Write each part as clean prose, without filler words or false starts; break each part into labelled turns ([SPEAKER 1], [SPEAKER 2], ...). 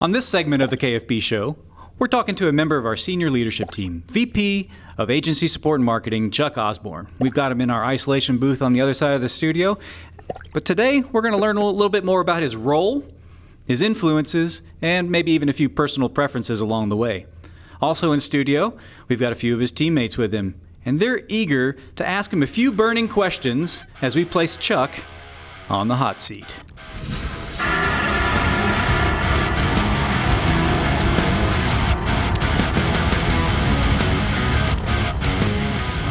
[SPEAKER 1] On this segment of the KFB show, we're talking to a member of our senior leadership team, VP of Agency Support and Marketing, Chuck Osborne. We've got him in our isolation booth on the other side of the studio. But today, we're going to learn a little bit more about his role, his influences, and maybe even a few personal preferences along the way. Also in studio, we've got a few of his teammates with him, and they're eager to ask him a few burning questions as we place Chuck on the hot seat.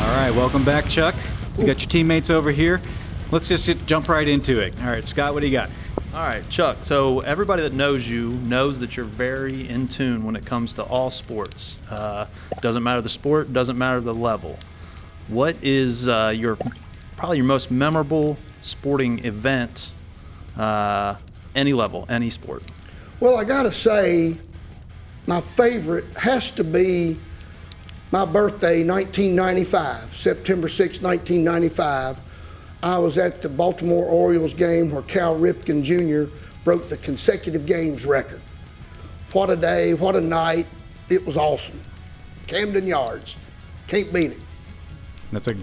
[SPEAKER 1] All right, welcome back, Chuck. We got your teammates over here. Let's just jump right into it. All right, Scott, what do you got?
[SPEAKER 2] All right, Chuck, so everybody that knows you knows that you're very in tune when it comes to all sports. Doesn't matter the sport, doesn't matter the level. What is probably your most memorable sporting event, any level, any sport?
[SPEAKER 3] Well, I got to say, my favorite has to be my birthday, 1995, September 6, 1995. I was at the Baltimore Orioles game where Cal Ripken Jr. broke the consecutive games record. What a day, what a night. It was awesome. Camden Yards. Can't beat it.
[SPEAKER 1] That's a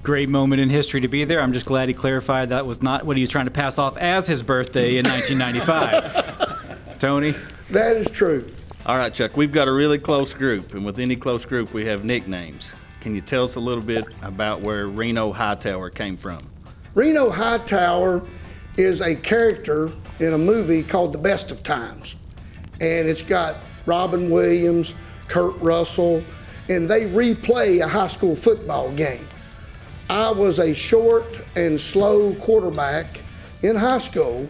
[SPEAKER 1] great moment in history to be there. I'm just glad he clarified that was not what he was trying to pass off as his birthday in 1995. Tony?
[SPEAKER 3] That is true.
[SPEAKER 4] All right, Chuck, we've got a really close group, and with any close group, we have nicknames. Can you tell us a little bit about where Reno Hightower came from?
[SPEAKER 3] Reno Hightower is a character in a movie called The Best of Times. And it's got Robin Williams, Kurt Russell, and they replay a high school football game. I was a short and slow quarterback in high school,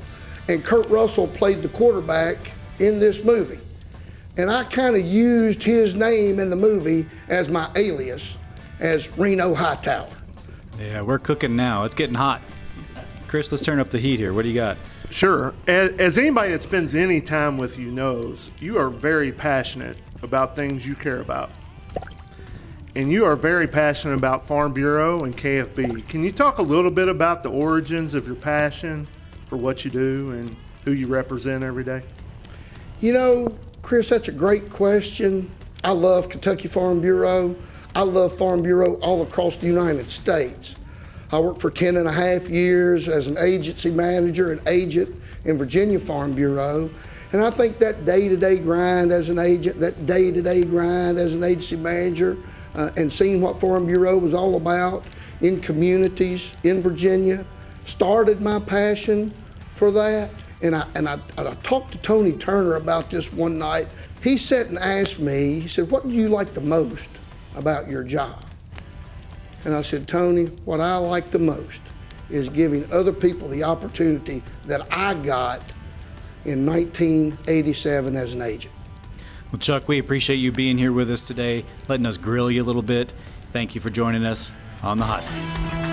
[SPEAKER 3] and Kurt Russell played the quarterback in this movie. And I kind of used his name in the movie as my alias, as Reno Hightower.
[SPEAKER 1] Yeah, we're cooking now. It's getting hot. Chris, let's turn up the heat here. What do you got?
[SPEAKER 5] Sure. As anybody that spends any time with you knows, you are very passionate about things you care about. And you are very passionate about Farm Bureau and KFB. Can you talk a little bit about the origins of your passion for what you do and who you represent every day?
[SPEAKER 3] You know, Chris, that's a great question. I love Kentucky Farm Bureau. I love Farm Bureau all across the United States. I worked for 10 and a half years as an agency manager and agent in Virginia Farm Bureau. And I think that day-to-day grind as an agent, that day-to-day grind as an agency manager, and seeing what Farm Bureau was all about in communities in Virginia, started my passion for that. And I talked to Tony Turner about this one night. He sat and asked me, he said, "What do you like the most about your job?" And I said, "Tony, what I like the most is giving other people the opportunity that I got in 1987 as an agent."
[SPEAKER 1] Well, Chuck, we appreciate you being here with us today, letting us grill you a little bit. Thank you for joining us on the hot seat.